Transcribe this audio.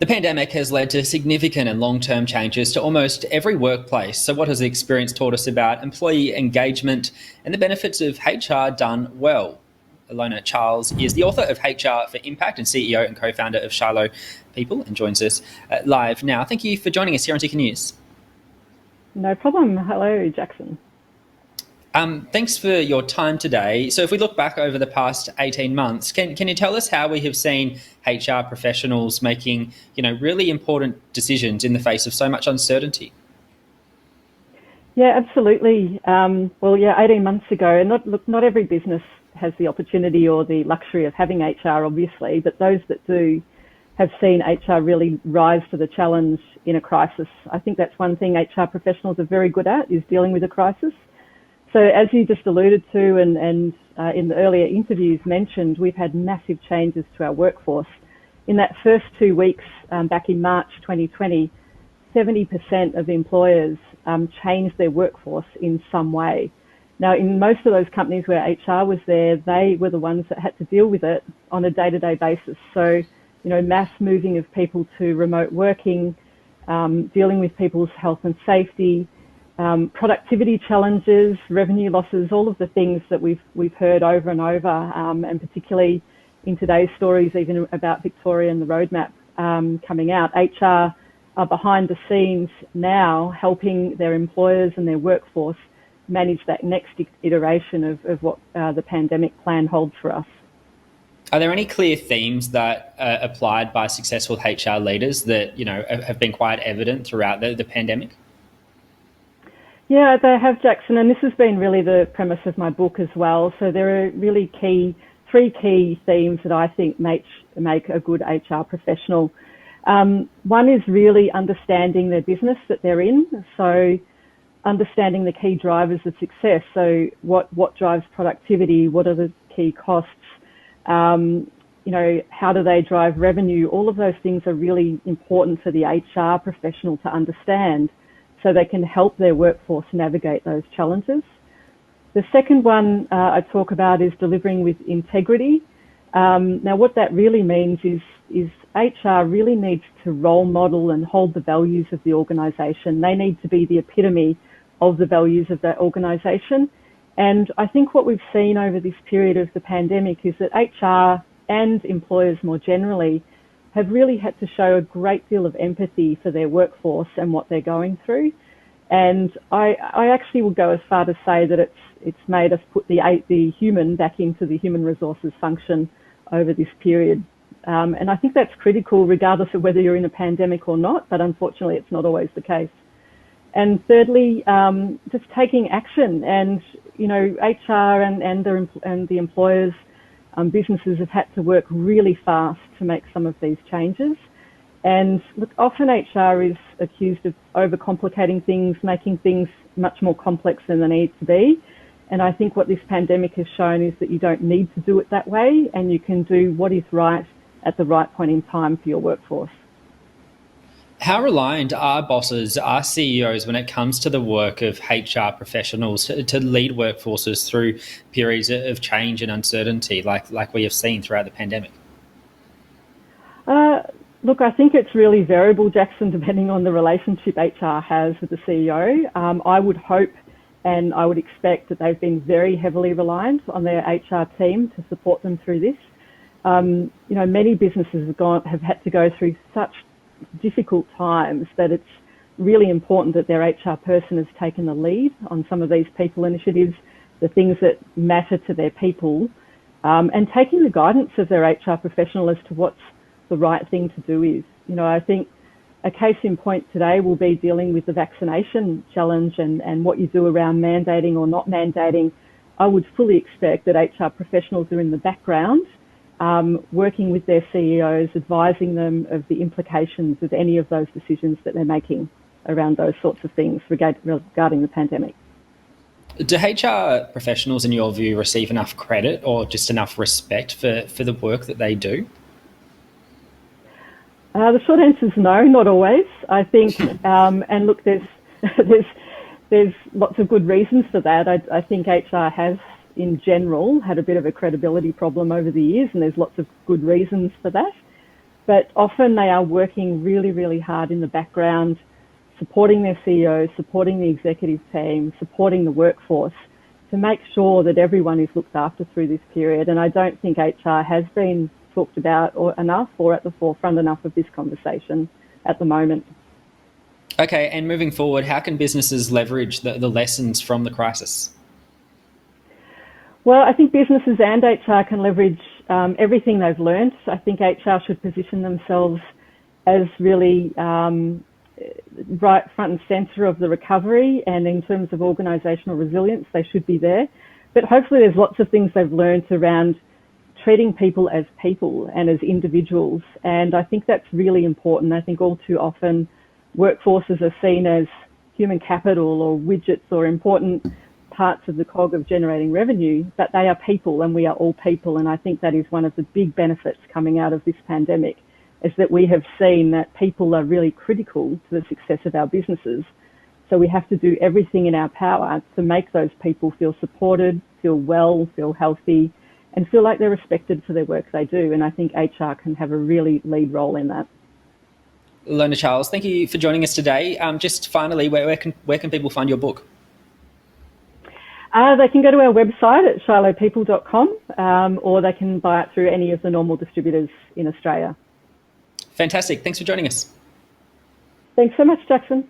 The pandemic has led to significant and long-term changes to almost every workplace. So what has the experience taught us about employee engagement and the benefits of HR done well? Ilona Charles is the author of HR for Impact and CEO and co-founder of Shiloh People and joins us live now. Thank you for joining us here on TICA News. No problem. Hello, Jackson. Thanks for your time today. So if we look back over the past 18 months, can you tell us how we have seen HR professionals making, really important decisions in the face of so much uncertainty? Yeah, absolutely. 18 months ago, and not every business has the opportunity or the luxury of having HR, obviously, but those that do have seen HR really rise to the challenge in a crisis. I think that's one thing HR professionals are very good at, is dealing with a crisis. So as you just alluded to and in the earlier interviews mentioned, we've had massive changes to our workforce. In that first 2 weeks back in March 2020, 70% of employers changed their workforce in some way. Now, in most of those companies where HR was there, they were the ones that had to deal with it on a day-to-day basis. So, mass moving of people to remote working, dealing with people's health and safety, productivity challenges, revenue losses, all of the things that we've heard over and over, and particularly in today's stories, even about Victoria and the roadmap coming out. HR are behind the scenes now helping their employers and their workforce manage that next iteration of what the pandemic plan holds for us. Are there any clear themes that are applied by successful HR leaders that, have been quite evident throughout the pandemic? Yeah, they have, Jackson, and this has been really the premise of my book as well. So there are really three key themes that I think make a good HR professional. One is really understanding their business that they're in. So understanding the key drivers of success. So what drives productivity? What are the key costs? How do they drive revenue? All of those things are really important for the HR professional to understand, so they can help their workforce navigate those challenges. The second one I talk about is delivering with integrity. Now, what that really means is HR really needs to role model and hold the values of the organisation. They need to be the epitome of the values of that organisation. And I think what we've seen over this period of the pandemic is that HR and employers more generally have really had to show a great deal of empathy for their workforce and what they're going through. And I actually will go as far to say that it's made us put the human back into the human resources function over this period. And I think that's critical regardless of whether you're in a pandemic or not, but unfortunately it's not always the case. And thirdly, just taking action. And, HR and the employers, businesses have had to work really fast to make some of these changes. And look, often HR is accused of overcomplicating things, making things much more complex than they need to be. And I think what this pandemic has shown is that you don't need to do it that way, and you can do what is right at the right point in time for your workforce. How reliant are bosses, are CEOs when it comes to the work of HR professionals to lead workforces through periods of change and uncertainty like we have seen throughout the pandemic? Look, I think it's really variable, Jackson, depending on the relationship HR has with the CEO. I would hope and I would expect that they've been very heavily reliant on their HR team to support them through this. Many businesses have had to go through such difficult times that it's really important that their HR person has taken the lead on some of these people initiatives, the things that matter to their people, and taking the guidance of their HR professional as to what's the right thing to do is. I think a case in point today will be dealing with the vaccination challenge and what you do around mandating or not mandating. I would fully expect that HR professionals are in the background working with their CEOs, advising them of the implications of any of those decisions that they're making around those sorts of things regarding the pandemic. Do HR professionals, in your view, receive enough credit or just enough respect for the work that they do? The short answer is no, not always. I think, and look, there's lots of good reasons for that. I think HR has, in general, had a bit of a credibility problem over the years, and there's lots of good reasons for that. but often they are working really, really hard in the background, supporting their CEO, supporting the executive team, supporting the workforce to make sure that everyone is looked after through this period. And I don't think HR has been talked about enough or at the forefront enough of this conversation at the moment. Okay, and moving forward, how can businesses leverage the lessons from the crisis? Well, I think businesses and HR can leverage everything they've learned. I think HR should position themselves as really right front and centre of the recovery, and in terms of organisational resilience, they should be there. But hopefully there's lots of things they've learned around treating people as people and as individuals, and I think that's really important. I think all too often workforces are seen as human capital or widgets or important parts of the cog of generating revenue, but they are people and we are all people. And I think that is one of the big benefits coming out of this pandemic, is that we have seen that people are really critical to the success of our businesses. So we have to do everything in our power to make those people feel supported, feel well, feel healthy, and feel like they're respected for their work they do. And I think HR can have a really lead role in that. Ilona Charles, thank you for joining us today. Just finally, where can people find your book? They can go to our website at shilohpeople.com, or they can buy it through any of the normal distributors in Australia. Fantastic. Thanks for joining us. Thanks so much, Jackson.